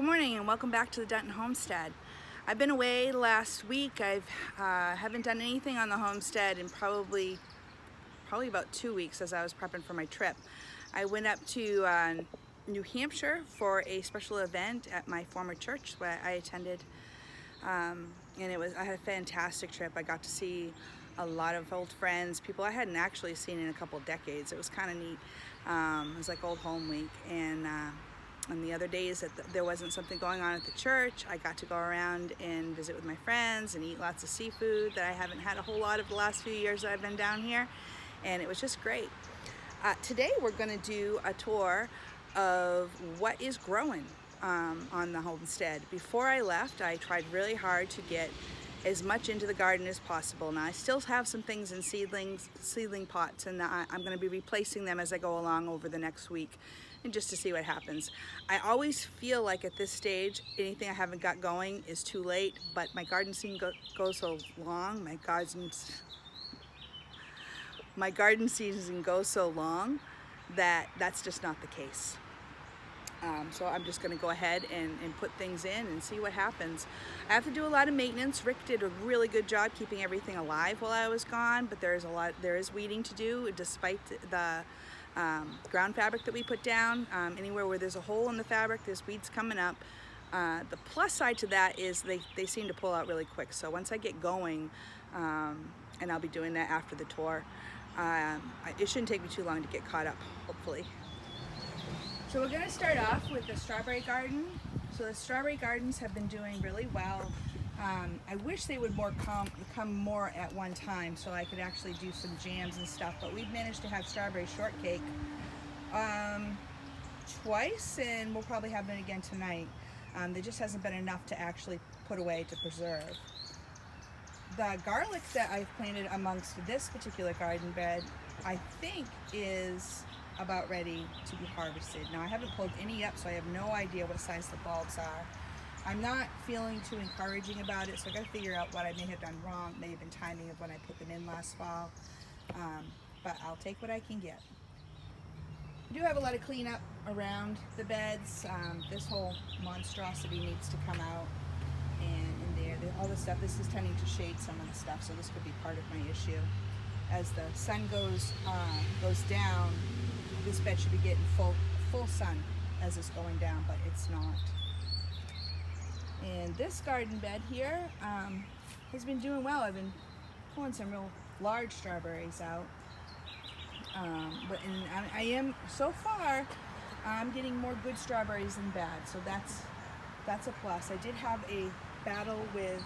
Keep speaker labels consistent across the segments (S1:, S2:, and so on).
S1: Good morning and welcome back to the Dunton Homestead. I've been away last week. I haven't done anything on the homestead in probably about 2 weeks as I was prepping for my trip. I went up to New Hampshire for a special event at my former church where I attended, and I had a fantastic trip. I got to see a lot of old friends, people I hadn't actually seen in a couple of decades. It was kind of neat. It was like old home week, and the other days that there wasn't something going on at the church, I got to go around and visit with my friends and eat lots of seafood that I haven't had a whole lot of the last few years that I've been down here, and it was just great. Today we're going to do a tour of what is growing on the homestead. Before I left, I tried really hard to get as much into the garden as possible. Now I still have some things in seedling pots, and I'm going to be replacing them as I go along over the next week, and just to see what happens. I always feel like at this stage, anything I haven't got going is too late, but my garden season goes so long, my garden season goes so long that that's just not the case. So I'm just going to go ahead and put things in and see what happens. I have to do a lot of maintenance. Rick did a really good job keeping everything alive while I was gone, but there is weeding to do despite the ground fabric that we put down. Anywhere where there's a hole in the fabric, there's weeds coming up. The plus side to that is they seem to pull out really quick. So once I get going, and I'll be doing that after the tour, it shouldn't take me too long to get caught up, hopefully. So we're going to start off with the strawberry garden. So the strawberry gardens have been doing really well. I wish they would come more at one time so I could actually do some jams and stuff, but we've managed to have strawberry shortcake twice, and we'll probably have it again tonight. There just hasn't been enough to actually put away to preserve. The garlic that I've planted amongst this particular garden bed, I think is about ready to be harvested. Now I haven't pulled any up, so I have no idea what size the bulbs are. I'm not feeling too encouraging about it, so I got to figure out what I may have done wrong. It may have been timing of when I put them in last fall, but I'll take what I can get. I do have a lot of cleanup around the beds. This whole monstrosity needs to come out, and in there, all the stuff. This is tending to shade some of the stuff, so this could be part of my issue. As the sun goes down, this bed should be getting full sun as it's going down, but it's not. And this garden bed here has been doing well. I've been pulling some real large strawberries out, I am so far. I'm getting more good strawberries than bad, so that's a plus. I did have a battle with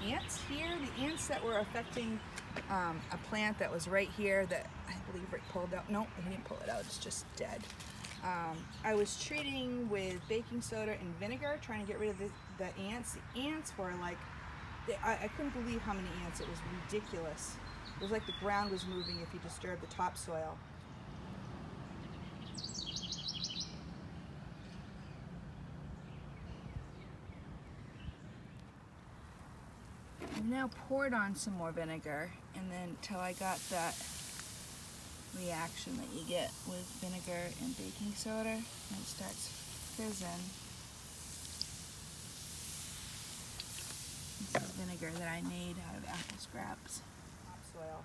S1: ants here. The ants that were affecting a plant that was right here that I believe Rick pulled out. No, he didn't pull it out. It's just dead. I was treating with baking soda and vinegar, trying to get rid of the ants. The ants were like, I couldn't believe how many ants. It was ridiculous. It was like the ground was moving if you disturbed the topsoil. I've now poured on some more vinegar, and then till I got that reaction that you get with vinegar and baking soda, and it starts fizzing. This is vinegar that I made out of apple scraps, topsoil.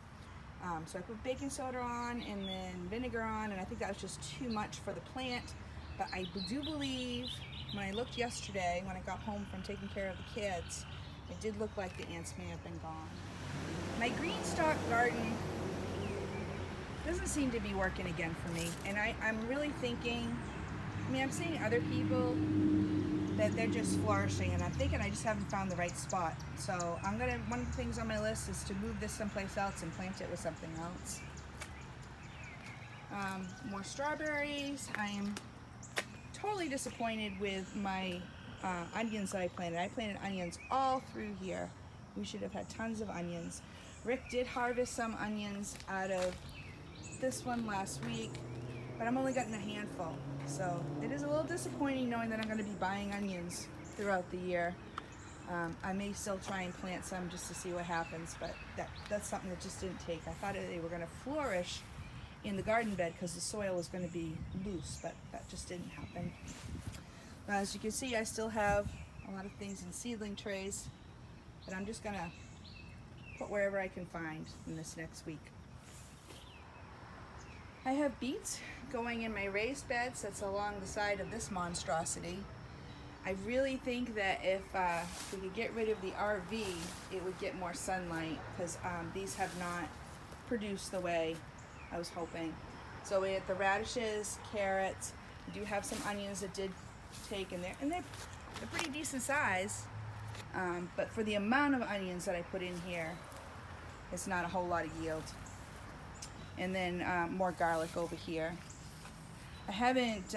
S1: So I put baking soda on and then vinegar on, and I think that was just too much for the plant. But I do believe when I looked yesterday, when I got home from taking care of the kids, it did look like the ants may have been gone. My green stalk garden doesn't seem to be working again for me, and I'm really thinking, I'm seeing other people that they're just flourishing, and I'm thinking I just haven't found the right spot. So one of the things on my list is to move this someplace else and plant it with something else. More strawberries. I am totally disappointed with my onions that I planted. I planted onions all through here. We should have had tons of onions. Rick did harvest some onions out of this one last week, but I'm only gotten a handful. So it is a little disappointing knowing that I'm going to be buying onions throughout the year. I may still try and plant some just to see what happens, but that's something that just didn't take. I thought they were going to flourish in the garden bed because the soil was going to be loose, but that just didn't happen. As you can see, I still have a lot of things in seedling trays that I'm just gonna put wherever I can find in this next week. I have beets going in my raised beds that's along the side of this monstrosity. I really think that if we could get rid of the RV, it would get more sunlight, because these have not produced the way I was hoping. So we had the radishes, carrots. We do have some onions that did take in there, and they're pretty decent size. But for the amount of onions that I put in here, it's not a whole lot of yield. And then more garlic over here. I haven't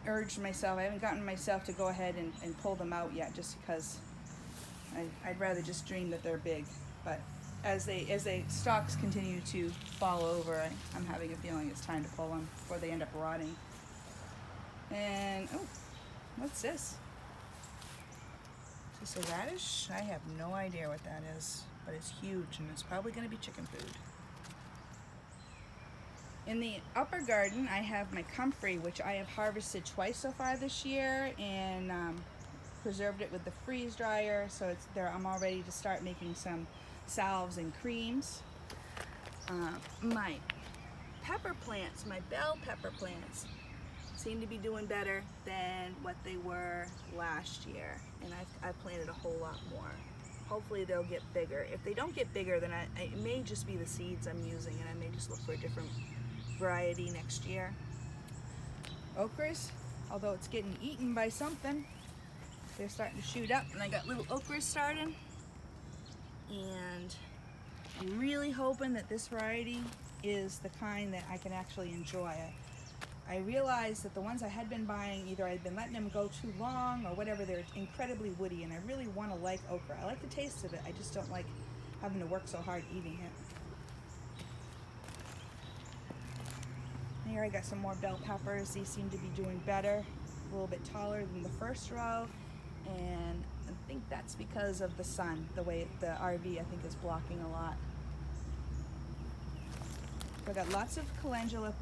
S1: urged myself, I haven't gotten myself to go ahead and pull them out yet, just because I'd rather just dream that they're big. But as they stalks continue to fall over, I'm having a feeling it's time to pull them before they end up rotting. And oh, what's this? Is this a radish? I have no idea what that is, but it's huge and it's probably going to be chicken food. In the upper garden, I have my comfrey, which I have harvested twice so far this year, and preserved it with the freeze dryer, so it's there. I'm all ready to start making some salves and creams. My pepper plants, my bell pepper plants, seem to be doing better than what they were last year, and I've planted a whole lot more. Hopefully they'll get bigger. If they don't get bigger, then it may just be the seeds I'm using, and I may just look for a different variety next year. Okras, although it's getting eaten by something, they're starting to shoot up, and I got little okras starting. And I'm really hoping that this variety is the kind that I can actually enjoy. I realized that the ones I had been buying, either I'd been letting them go too long or whatever, they're incredibly woody, and I really want to like okra. I like the taste of it, I just don't like having to work so hard eating it. Here I got some more bell peppers. These seem to be doing better, a little bit taller than the first row, and I think that's because of the sun, the way the RV I think is blocking a lot. I've got lots of calendula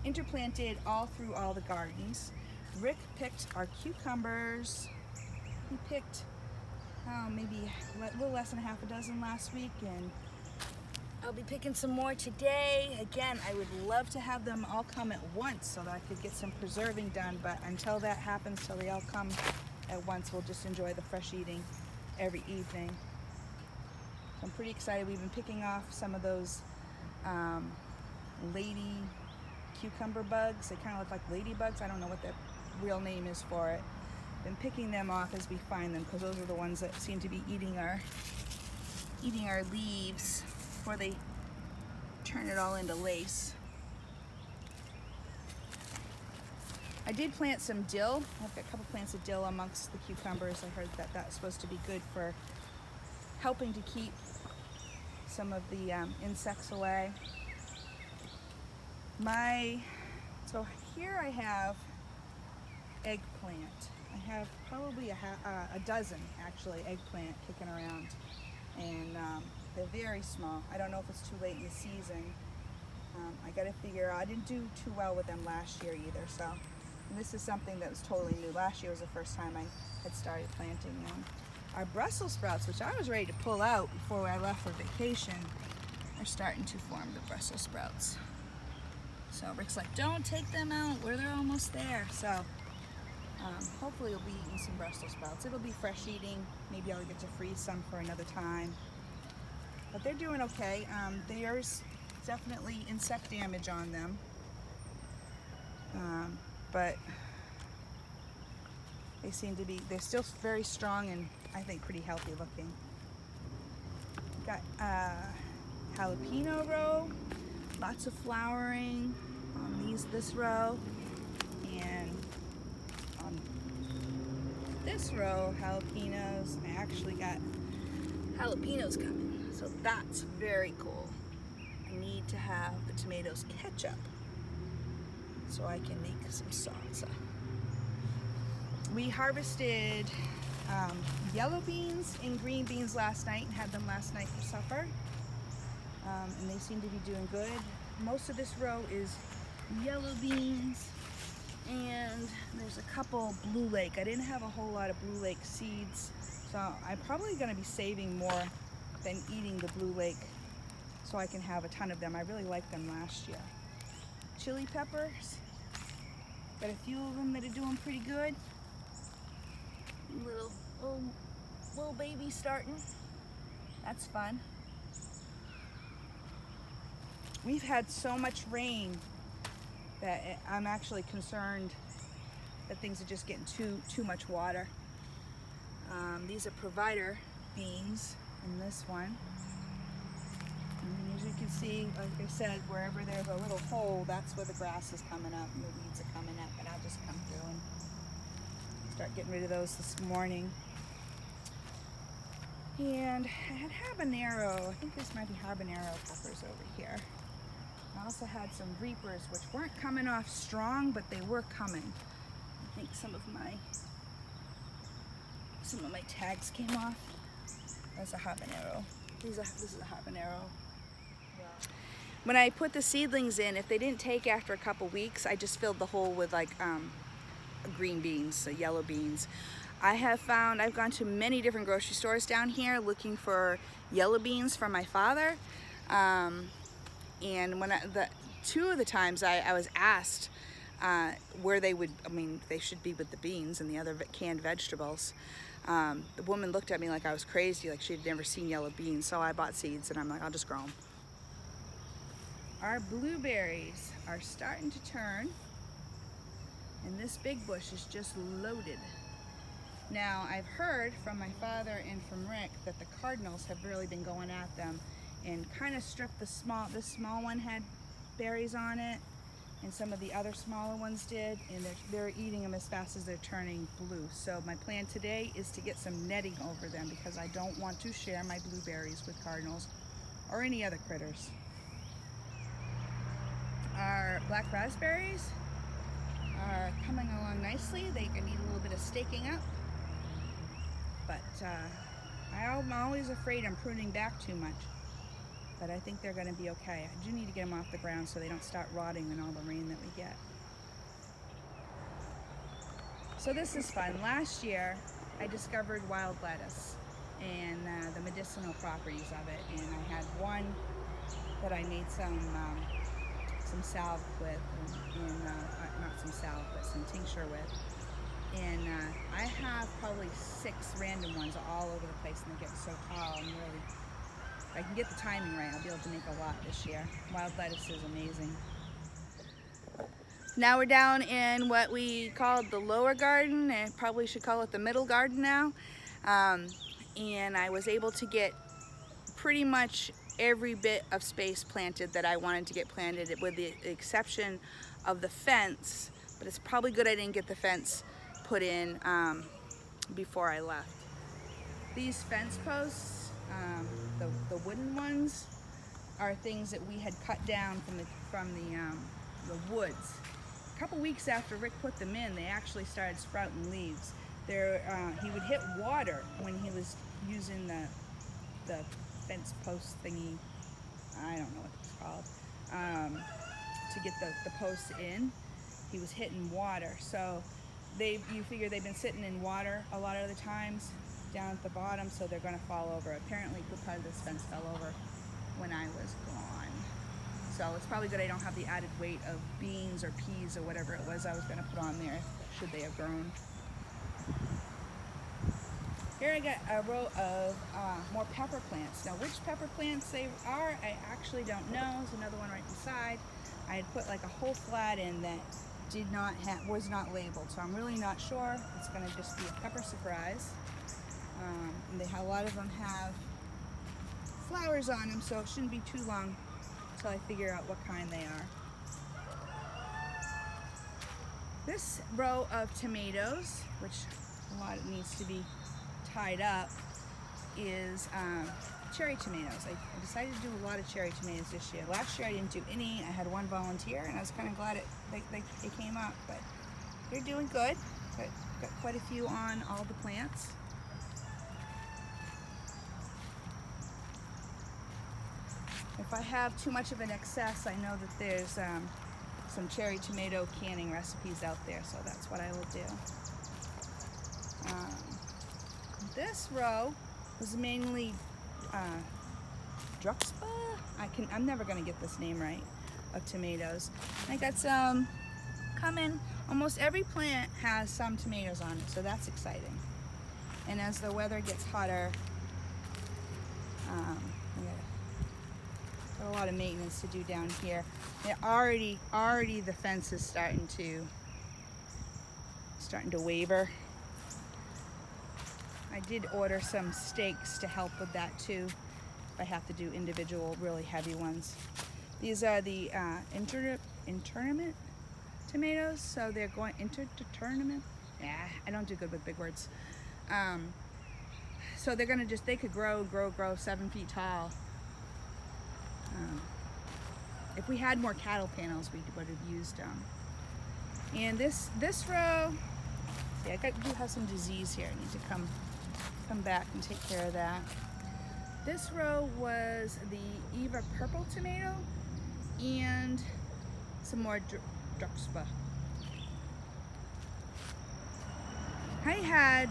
S1: interplanted all through all the gardens. Rick picked our cucumbers. He picked maybe a little less than half a dozen last week, and I'll be picking some more today. Again, I would love to have them all come at once so that I could get some preserving done, but until that happens, till they all come at once, we'll just enjoy the fresh eating every evening. So I'm pretty excited. We've been picking off some of those lady cucumber bugs. They kind of look like ladybugs. I don't know what the real name is for it. Been picking them off as we find them, because those are the ones that seem to be eating our leaves before they turn it all into lace. I did plant some dill. I've got a couple plants of dill amongst the cucumbers. I heard that that's supposed to be good for helping to keep some of the insects away. So here I have eggplant. I have probably a dozen, actually, eggplant kicking around, and they're very small. I don't know if it's too late in the season. I got to figure out. I didn't do too well with them last year either, so this is something that was totally new. Last year was the first time I had started planting them. Our Brussels sprouts, which I was ready to pull out before I left for vacation, are starting to form the Brussels sprouts. So Rick's like, don't take them out, they're almost there. So hopefully we'll be eating some Brussels sprouts. It'll be fresh eating. Maybe I'll get to freeze some for another time. But they're doing okay. There's definitely insect damage on them. But they seem to be, they're still very strong and I think pretty healthy looking. Got jalapeno row, lots of flowering on this row, and on this row, jalapenos. I actually got jalapenos coming, so that's very cool. I need to have the tomatoes ketchup so I can make some salsa. We harvested yellow beans and green beans last night and had them last night for supper. And they seem to be doing good. Most of this row is yellow beans. And there's a couple Blue Lake. I didn't have a whole lot of Blue Lake seeds, so I'm probably going to be saving more than eating the Blue Lake so I can have a ton of them. I really liked them last year. Chili peppers. Got a few of them that are doing pretty good. Little baby starting. That's fun. We've had so much rain that I'm actually concerned that things are just getting too much water. These are provider beans in this one. And as you can see, like I said, wherever there's a little hole, that's where the grass is coming up and the weeds are coming up. And I'll just come through and start getting rid of those this morning. And I had habanero. I think this might be habanero peppers over here. I also had some reapers, which weren't coming off strong, but they were coming. I think some of my tags came off. That's a habanero. This is a habanero. When I put the seedlings in, if they didn't take after a couple weeks, I just filled the hole with like green beans, so yellow beans. I've gone to many different grocery stores down here looking for yellow beans from my father. And when two of the times I was asked where they would, they should be with the beans and the other canned vegetables. The woman looked at me like I was crazy, like she'd never seen yellow beans. So I bought seeds and I'm like, I'll just grow them. Our blueberries are starting to turn, and this big bush is just loaded. Now, I've heard from my father and from Rick that the cardinals have really been going at them and kind of stripped this small one had berries on it, and some of the other smaller ones did, and they're eating them as fast as they're turning blue. So my plan today is to get some netting over them because I don't want to share my blueberries with cardinals or any other critters. Our black raspberries are coming along nicely. They need a little bit of staking up, but I'm always afraid I'm pruning back too much. But I think they're going to be okay. I do need to get them off the ground so they don't start rotting in all the rain that we get. So this is fun. Last year I discovered wild lettuce and the medicinal properties of it, and I had one that I made some salve with, and not some salve, but some tincture with. And I have probably 6 random ones all over the place, and they get so tall. And really, if I can get the timing right, I'll be able to make a lot this year. Wild lettuce is amazing. Now we're down in what we called the lower garden, and probably should call it the middle garden now. And I was able to get pretty much every bit of space planted that I wanted to get planted, with the exception of the fence. But it's probably good I didn't get the fence put in before I left. These fence posts, the wooden ones, are things that we had cut down from the woods. A couple weeks after Rick put them in, they actually started sprouting leaves. He would hit water when he was using the fence post thingy, I don't know what it's called, to get the posts in. He was hitting water, so you figure they've been sitting in water a lot of the times down at the bottom, so they're going to fall over. Apparently a good part of this fence fell over when I was gone, so it's probably good I don't have the added weight of beans or peas or whatever it was I was going to put on there should they have grown. Here I got a row of more pepper plants. Now which pepper plants they are, I actually don't know. There's another one right beside. I had put like a whole flat in that was not labeled, so I'm really not sure. It's going to just be a pepper surprise. And a lot of them have flowers on them, so it shouldn't be too long until I figure out what kind they are. This row of tomatoes, which a lot needs to be tied up, is cherry tomatoes. I decided to do a lot of cherry tomatoes this year. Last year I didn't do any. I had one volunteer, and I was kind of glad they came up, but they're doing good. Got quite a few on all the plants. If I have too much of an excess, I know that there's some cherry tomato canning recipes out there, so that's what I will do. This row was mainly Druxpa. I'm never gonna get this name right, of tomatoes. I got some coming. Almost every plant has some tomatoes on it, so that's exciting. And as the weather gets hotter, got a lot of maintenance to do down here. Already the fence is starting to waver. I did order some stakes to help with that too, if I have to do individual really heavy ones. These are the internment tomatoes, so they're going interdeterminate. Yeah, I don't do good with big words. So they're gonna they could grow 7 feet tall. If we had more cattle panels, we would have used them. And this row, see, I do have some disease here. I need to come back and take care of that. This row was the Eva purple tomato and some more Druxpa. I had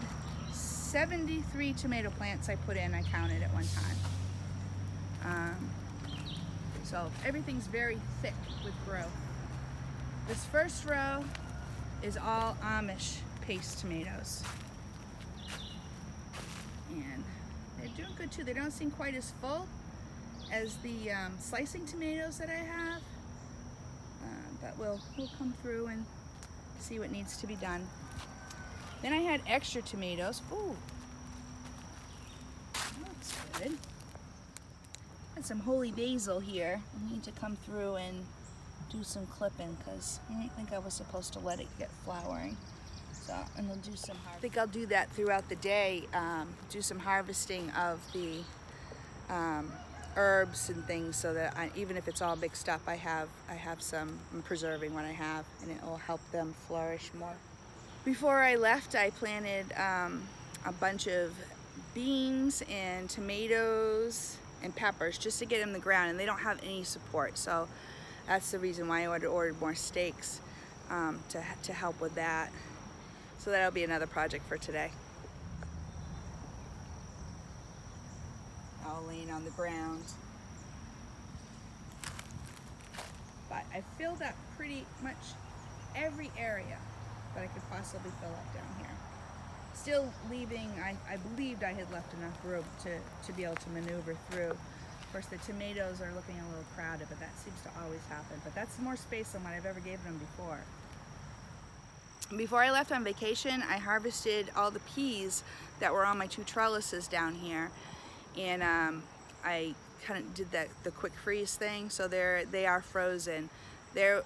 S1: 73 tomato plants I put in, I counted at one time. So everything's very thick with growth. This first row is all Amish paste tomatoes. And they're doing good too. They don't seem quite as full as the slicing tomatoes that I have. But we'll come through and see what needs to be done. Then I had extra tomatoes. Ooh, that looks good. Got some holy basil here. I need to come through and do some clipping because I didn't think I was supposed to let it get flowering. So, and we'll do some harvesting. I think I'll do that throughout the day. Do some harvesting of the herbs and things, so that even if it's all mixed up, I have some. I'm preserving what I have, and it will help them flourish more. Before I left, I planted a bunch of beans and tomatoes and peppers just to get in the ground, and they don't have any support, so that's the reason why I ordered more stakes to help with that. So that'll be another project for today. All laying on the ground. But I filled up pretty much every area that I could possibly fill up down here. Still leaving, I believed I had left enough room to be able to maneuver through. Of course, the tomatoes are looking a little crowded, but that seems to always happen. But that's more space than what I've ever given them before. Before I left on vacation, I harvested all the peas that were on my 2 trellises down here. And I kind of did the quick freeze thing, so they are frozen. They're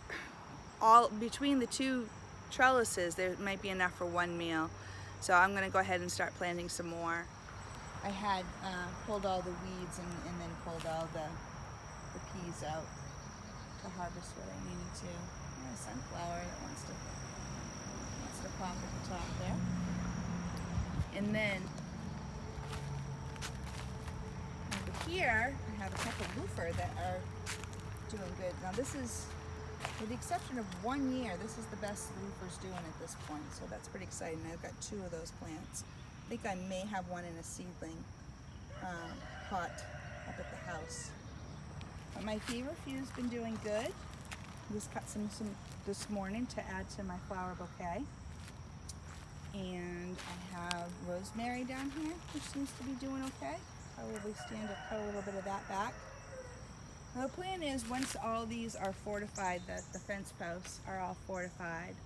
S1: all between the 2 trellises. There might be enough for one meal, so I'm going to go ahead and start planting some more. I had pulled all the weeds and then pulled all the peas out to harvest what I needed to. I have a sunflower that wants to pop at the top there, and then over here I have a couple of loofers that are doing good. Now this is, with the exception of 1 year, this is the best loofers doing at this point, so that's pretty exciting. I've got 2 of those plants. I think I may have one in a seedling pot up at the house. But my feverfew's been doing good. Just cut some this morning to add to my flower bouquet. And I have rosemary down here, which seems to be doing okay. Probably stand to cut a little bit of that back. Now the plan is, once all these are fortified, the fence posts are all fortified,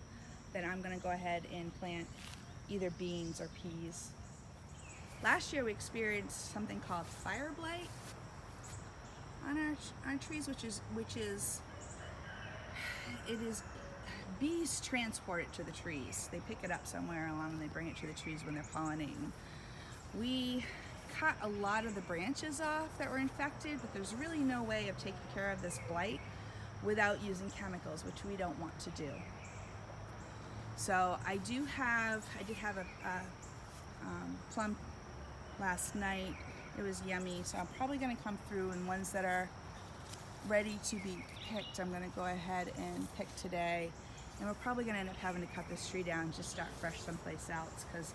S1: then I'm going to go ahead and plant either beans or peas. Last year we experienced something called fire blight on our trees, which is bees transport it to the trees. They pick it up somewhere along and they bring it to the trees when they're pollinating. We cut a lot of the branches off that were infected, but there's really no way of taking care of this blight without using chemicals, which we don't want to do. So I did have a plum last night. It was yummy, so I'm probably going to come through, and ones that are ready to be picked. I'm gonna go ahead and pick today. And we're probably gonna end up having to cut this tree down and just start fresh someplace else, because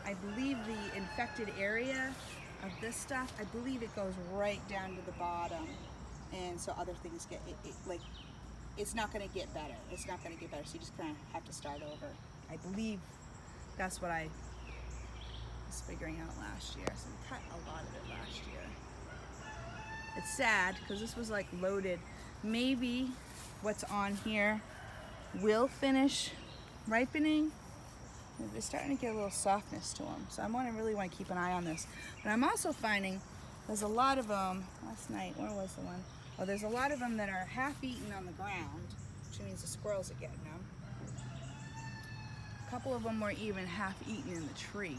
S1: I believe the infected area of this stuff, I believe it goes right down to the bottom. And so other things get, like, it's not gonna get better. It's not gonna get better, so you just kinda have to start over. I believe that's what I was figuring out last year. So we cut a lot of it last year. It's sad because this was like loaded. Maybe what's on here will finish ripening. They're starting to get a little softness to them. So I really want to keep an eye on this. But I'm also finding there's a lot of them, last night, where was the one? Oh, there's a lot of them that are half eaten on the ground, which means the squirrels are getting them. A couple of them were even half eaten in the tree.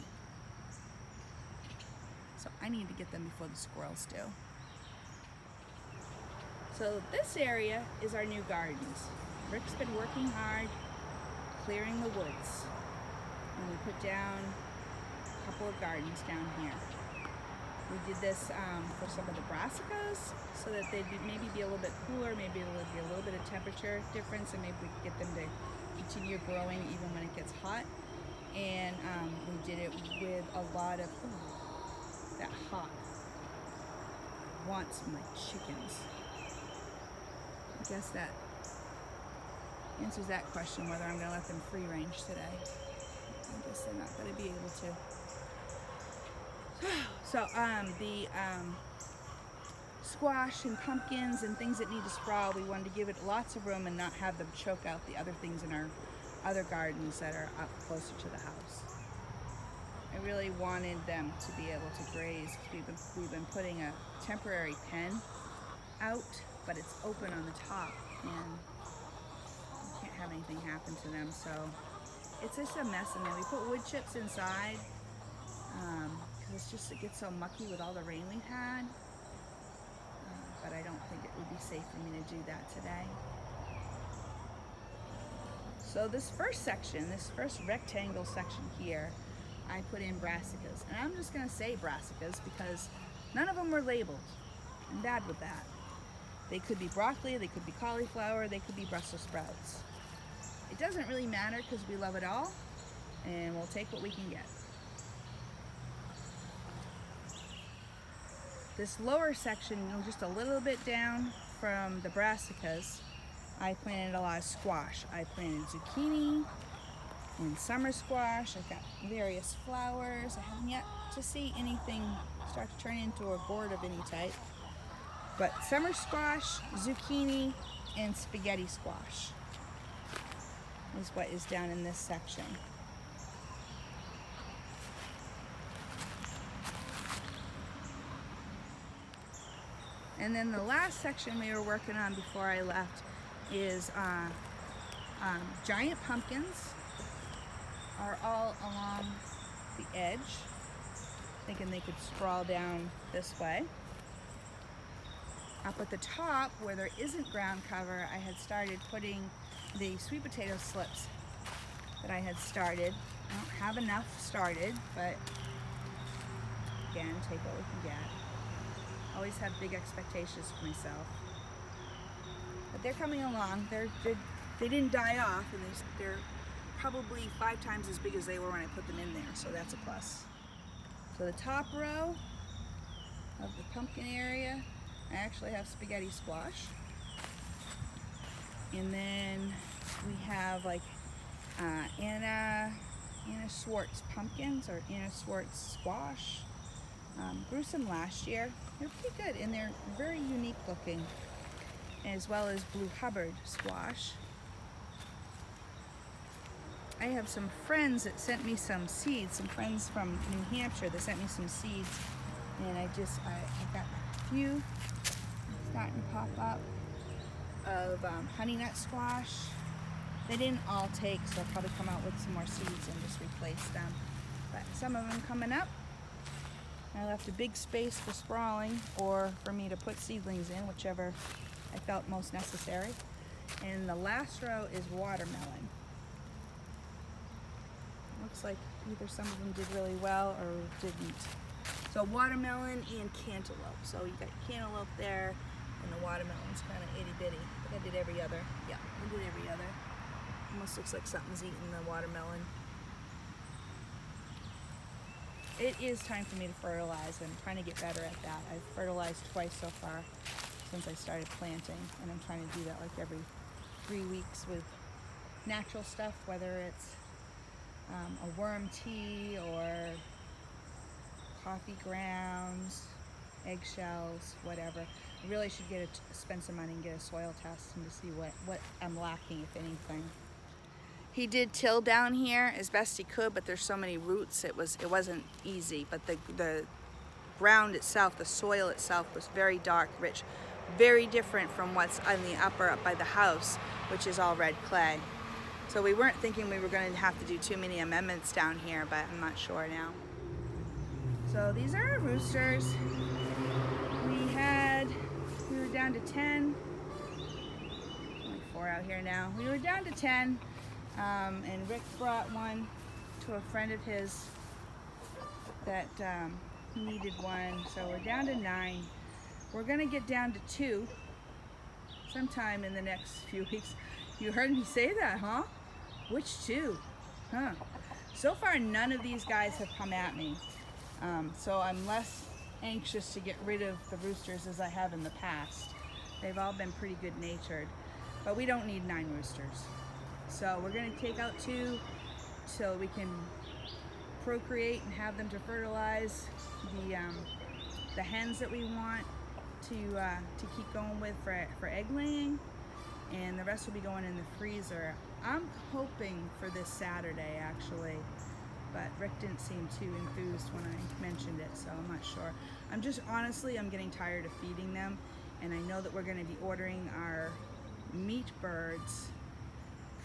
S1: So I need to get them before the squirrels do. So this area is our new gardens. Rick's been working hard, clearing the woods. And we put down a couple of gardens down here. We did this for some of the brassicas, so that they'd maybe be a little bit cooler, maybe it would be a little bit of temperature difference, and maybe we could get them to continue growing even when it gets hot. And we did it with a lot of, that hawk wants my chickens. I guess that answers that question, whether I'm going to let them free range today. I guess they're not going to be able to. So the squash and pumpkins and things that need to sprout, we wanted to give it lots of room and not have them choke out the other things in our other gardens that are up closer to the house. I really wanted them to be able to graze, because we've been putting a temporary pen out, but it's open on the top and you can't have anything happen to them. So it's just a mess in there. We put wood chips inside because it gets so mucky with all the rain we've had. But I don't think it would be safe for me to do that today. So this first section, this first rectangle section here, I put in brassicas. And I'm just gonna say brassicas because none of them were labeled. I'm bad with that. They could be broccoli, they could be cauliflower, they could be Brussels sprouts. It doesn't really matter because we love it all, and we'll take what we can get. This lower section, just a little bit down from the brassicas, I planted a lot of squash. I planted zucchini and summer squash. I've got various flowers. I haven't yet to see anything start to turn into a gourd of any type. But summer squash, zucchini, and spaghetti squash is what is down in this section. And then the last section we were working on before I left is giant pumpkins are all along the edge, thinking they could sprawl down this way. Up at the top, where there isn't ground cover, I had started putting the sweet potato slips that I had started. I don't have enough started, but again, take what we can get. Always have big expectations for myself. But they're coming along. They didn't die off, and they're probably 5 times as big as they were when I put them in there, so that's a plus. So the top row of the pumpkin area, I actually have spaghetti squash. And then we have like Anna Schwartz pumpkins, or Anna Schwartz squash. Grew some last year. They're pretty good, and they're very unique looking, as well as Blue Hubbard squash. I have some friends that sent me some seeds, some friends from New Hampshire that sent me some seeds, and I got a few starting to pop up of honey nut squash. They didn't all take, so I'll probably come out with some more seeds and just replace them. But some of them coming up. I left a big space for sprawling, or for me to put seedlings in, whichever I felt most necessary. And the last row is watermelon. Looks like either some of them did really well or didn't. So watermelon and cantaloupe. So you got cantaloupe there and the watermelon one's kind of itty bitty. I think I did every other. Yeah, I did every other. Almost looks like something's eating the watermelon. It is time for me to fertilize. I'm trying to get better at that. I've fertilized twice so far since I started planting, and I'm trying to do that like every 3 weeks with natural stuff, whether it's a worm tea or coffee grounds, eggshells, whatever. I really should spend some money and get a soil test and to see what I'm lacking, if anything. He did till down here as best he could, but there's so many roots, it wasn't easy. But the ground itself, the soil itself, was very dark, rich, very different from what's on the upper up by the house, which is all red clay. So we weren't thinking we were going to have to do too many amendments down here, but I'm not sure now. So these are our roosters. We were down to 10. Only 4 out here now. We were down to 10. And Rick brought one to a friend of his that needed one, so we're down to 9. We're gonna get down to 2 sometime in the next few weeks. You heard me say that, huh? Which 2? Huh? So far, none of these guys have come at me, so I'm less anxious to get rid of the roosters as I have in the past. They've all been pretty good-natured, but we don't need 9 roosters. So we're going to take out 2 so we can procreate and have them to fertilize the hens that we want to keep going with for egg laying, and the rest will be going in the freezer. I'm hoping for this Saturday actually, but Rick didn't seem too enthused when I mentioned it, so I'm not sure. I'm getting tired of feeding them, and I know that we're going to be ordering our meat birds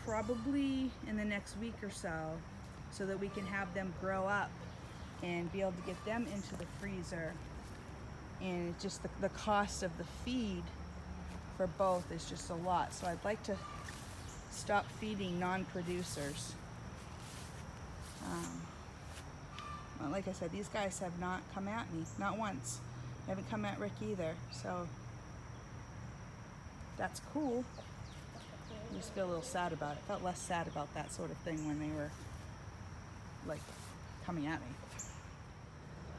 S1: probably in the next week or so that we can have them grow up and be able to get them into the freezer. And it's just the cost of the feed for both is just a lot. So I'd like to stop feeding non-producers. Well, like I said, these guys have not come at me, not once. They haven't come at Rick either, so that's cool. I just feel a little sad about it. Felt less sad about that sort of thing when they were like coming at me.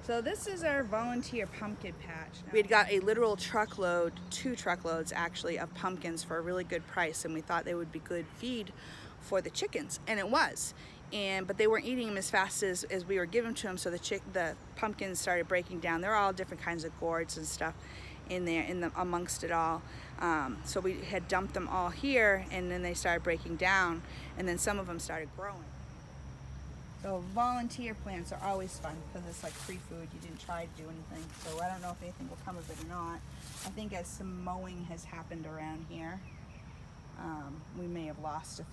S1: So this is our volunteer pumpkin patch. We had got a literal truckload, 2 truckloads actually, of pumpkins for a really good price, and we thought they would be good feed for the chickens, and it was. But they weren't eating them as fast as we were giving to them, so the pumpkins started breaking down. There are all different kinds of gourds and stuff in there, amongst it all. So we had dumped them all here, and then they started breaking down, and then some of them started growing. So volunteer plants are always fun because it's like free food. You didn't try to do anything, so I don't know if anything will come of it or not. I think as some mowing has happened around here, we may have lost a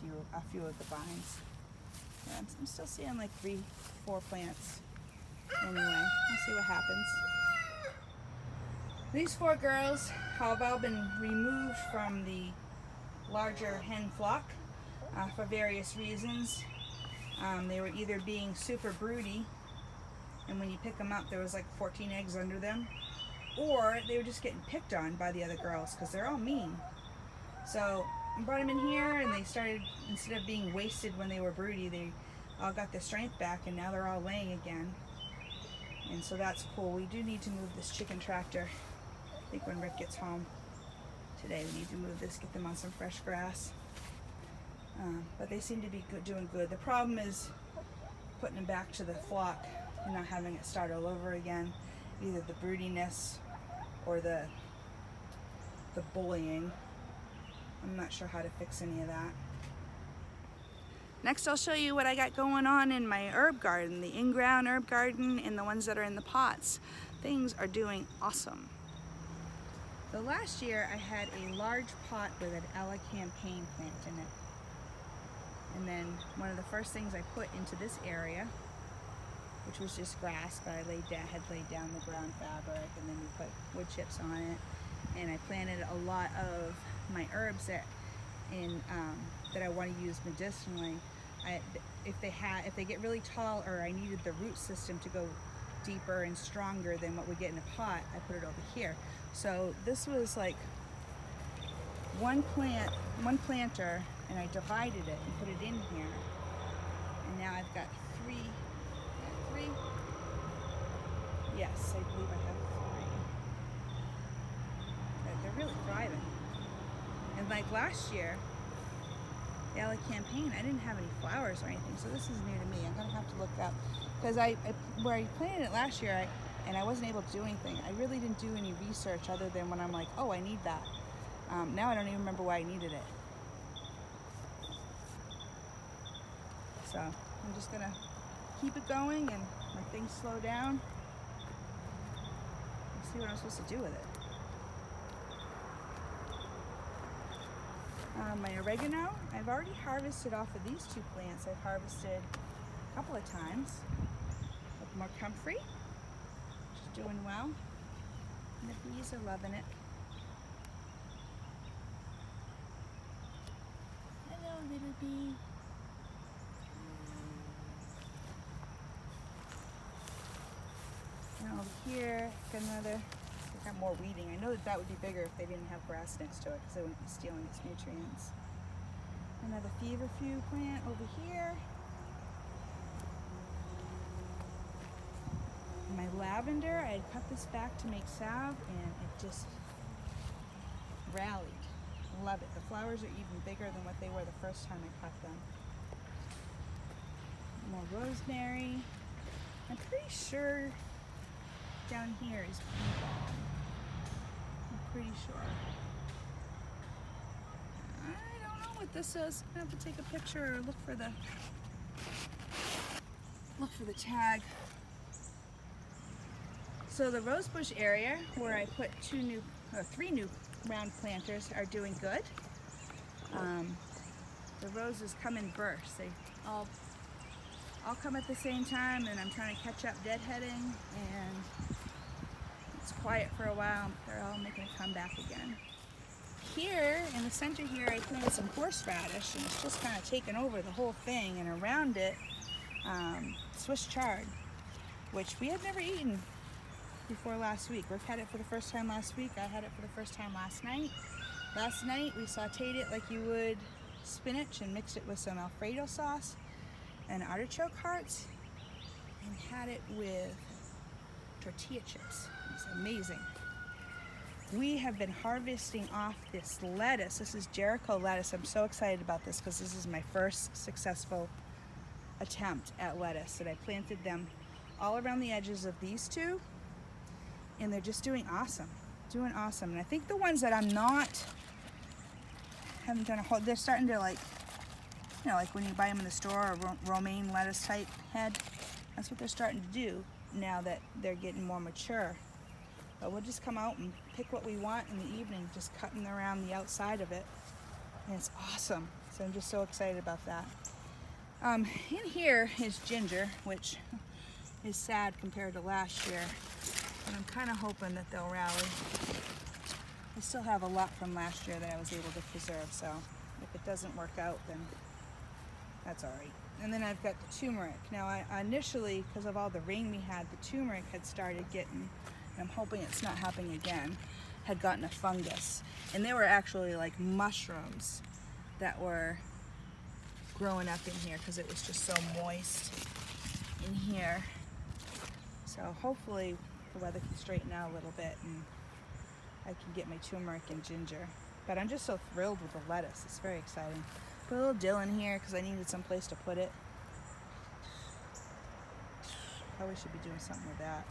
S1: few of the vines. Yeah, I'm still seeing like 3-4 plants. Anyway, we'll see what happens. These 4 girls have all been removed from the larger hen flock for various reasons. They were either being super broody, and when you pick them up there was like 14 eggs under them, or they were just getting picked on by the other girls because they're all mean. So I brought them in here, and they started, instead of being wasted when they were broody, they all got their strength back, and now they're all laying again. And so that's cool. We do need to move this chicken tractor. I think when Rick gets home today, we need to move this, get them on some fresh grass. But they seem to be doing good. The problem is putting them back to the flock and not having it start all over again. Either the broodiness or the bullying. I'm not sure how to fix any of that. Next I'll show you what I got going on in my herb garden, the in-ground herb garden and the ones that are in the pots. Things are doing awesome. So last year I had a large pot with an Ella campaign plant in it. And then one of the first things I put into this area, which was just grass, but I had laid down the ground fabric, and then we put wood chips on it. And I planted a lot of my herbs that I want to use medicinally. If they get really tall, or I needed the root system to go deeper and stronger than what we get in a pot, I put it over here. So this was like one planter, and I divided it and put it in here. And now I've got three. Yes, I believe I have three. They're really thriving. And like last year, the LA campaign, I didn't have any flowers or anything, so this is new to me. I'm gonna have to look up, because where I planted it last year, and I wasn't able to do anything. I really didn't do any research other than when I'm like, oh, I need that. Now I don't even remember why I needed it. So I'm just gonna keep it going, and when things slow down, I'll see what I'm supposed to do with it. My oregano, I've already harvested off of these two plants. I've harvested a couple of times. With more comfrey, which is doing well. And the bees are loving it. Hello, little bee. And over here, got another. Got more weeding. I know that would be bigger if they didn't have grass next to it, because they wouldn't be stealing its nutrients. Another feverfew plant over here. My lavender, I had cut this back to make salve, and it just rallied. Love it. The flowers are even bigger than what they were the first time I cut them. More rosemary. I'm pretty sure down here is bee balm. Pretty sure. I don't know what this is. I have to take a picture or look for the tag. So the rosebush area where I put three new round planters are doing good. The roses come in bursts. They all come at the same time, and I'm trying to catch up deadheading, and it's quiet for a while. They're all making a comeback again. Here in the center here, I planted some horseradish, and it's just kind of taken over the whole thing. And around it, Swiss chard, which we had never eaten before last week. Rick had it for the first time last week. I had it for the first time last night. Last night we sauteed it like you would spinach and mixed it with some Alfredo sauce and artichoke hearts, and had it with tortilla chips. It's amazing. We have been harvesting off this lettuce. This is Jericho lettuce. I'm so excited about this because this is my first successful attempt at lettuce, and I planted them all around the edges of these two, and they're just doing awesome. And I think the ones that I'm haven't done a whole, they're starting to like when you buy them in the store, a romaine lettuce type head. That's what they're starting to do now that they're getting more mature. But we'll just come out and pick what we want in the evening, just cutting around the outside of it. And it's awesome. So I'm just so excited about that. In here is ginger, which is sad compared to last year. But I'm kind of hoping that they'll rally. I still have a lot from last year that I was able to preserve, so if it doesn't work out, then that's all right. And then I've got the turmeric. Now, I initially, because of all the rain we had, the turmeric had started getting, and I'm hoping it's not happening again, had gotten a fungus. And they were actually like mushrooms that were growing up in here because it was just so moist in here. So hopefully the weather can straighten out a little bit and I can get my turmeric and ginger. But I'm just so thrilled with the lettuce. It's very exciting. Put a little dill in here because I needed some place to put it. Probably should be doing something with that.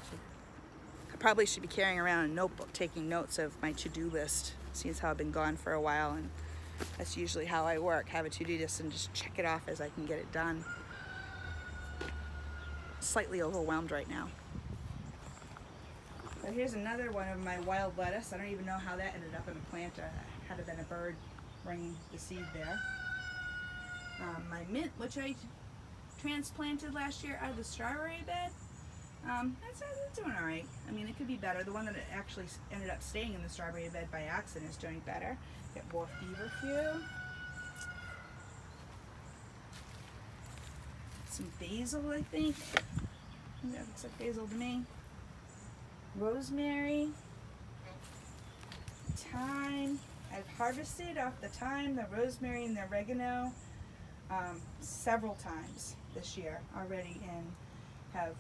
S1: I probably should be carrying around a notebook taking notes of my to-do list. Seeing as how I've been gone for a while, and that's usually how I work. Have a to-do list and just check it off as I can get it done. Slightly overwhelmed right now. But here's another one of my wild lettuce. I don't even know how that ended up in a planter. Had it been a bird bringing the seed there. My mint, which I transplanted last year out of the strawberry bed, that's doing all right. I mean, it could be better. The one that actually ended up staying in the strawberry bed by accident is doing better. Get more feverfew. Some basil, I think. That looks like basil to me. Rosemary. Thyme. I've harvested off the thyme, the rosemary, and the oregano several times this year already, and have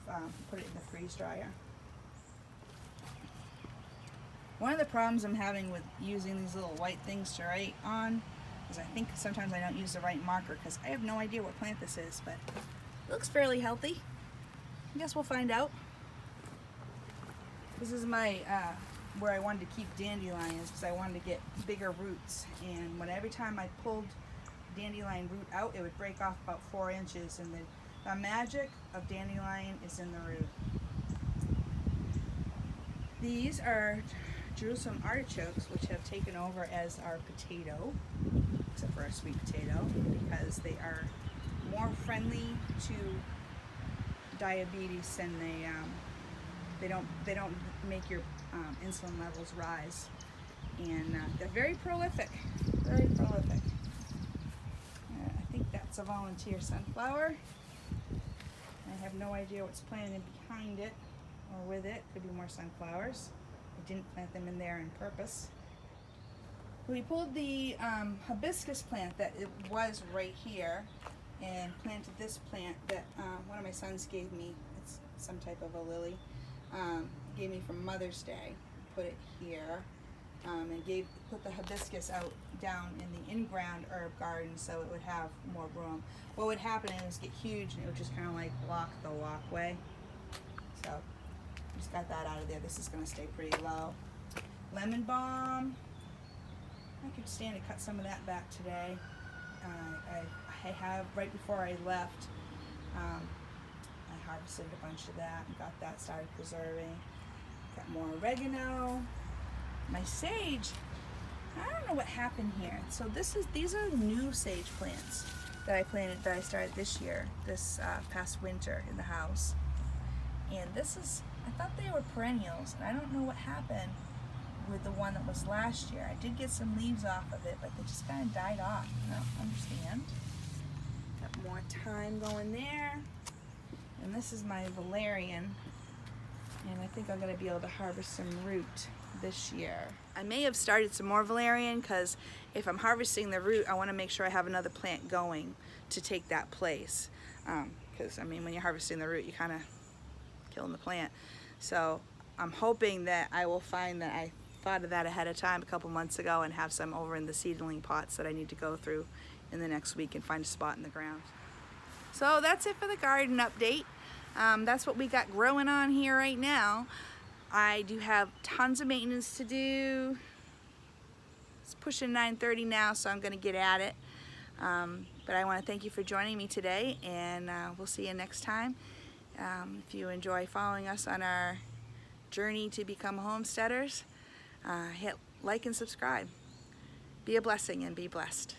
S1: put it in the freeze dryer. One of the problems I'm having with using these little white things to write on is I think sometimes I don't use the right marker because I have no idea what plant this is, but it looks fairly healthy. I guess we'll find out. This is my where I wanted to keep dandelions because I wanted to get bigger roots, and every time I pulled dandelion root out, it would break off about 4 inches, and the magic of dandelion is in the root. These are Jerusalem artichokes, which have taken over as our potato, except for our sweet potato, because they are more friendly to diabetes, and they don't make your insulin levels rise, and they're very prolific, very prolific. I think that's a volunteer sunflower. I have no idea what's planted behind it or with it. Could be more sunflowers. I didn't plant them in there on purpose. We pulled the hibiscus plant that it was right here and planted this plant that one of my sons gave me. It's some type of a lily. Gave me from Mother's Day. Put it here, and put the hibiscus out down in the in-ground herb garden so it would have more room. What would happen is get huge and it would just kind of like block the walkway. So just got that out of there. This is going to stay pretty low. Lemon balm. I could stand to cut some of that back today. I have, right before I left, I harvested a bunch of that and got that started preserving. Got more oregano. My sage, I don't know what happened here. So these are new sage plants that I planted, that I started this year, this past winter in the house. And I thought they were perennials, and I don't know what happened with the one that was last year. I did get some leaves off of it, but they just kind of died off. I don't understand. Got more thyme going there. And this is my valerian, and I think I'm going to be able to harvest some root this year. I may have started some more valerian because if I'm harvesting the root, I want to make sure I have another plant going to take that place. Because I mean, when you're harvesting the root, you're kind of killing the plant. So I'm hoping that I will find that I thought of that ahead of time a couple months ago and have some over in the seedling pots that I need to go through in the next week and find a spot in the ground. So that's it for the garden update. That's what we got growing on here right now. I do have tons of maintenance to do. It's pushing 9:30 now, so I'm going to get at it. But I want to thank you for joining me today, and we'll see you next time. If you enjoy following us on our journey to become homesteaders, hit like and subscribe. Be a blessing and be blessed.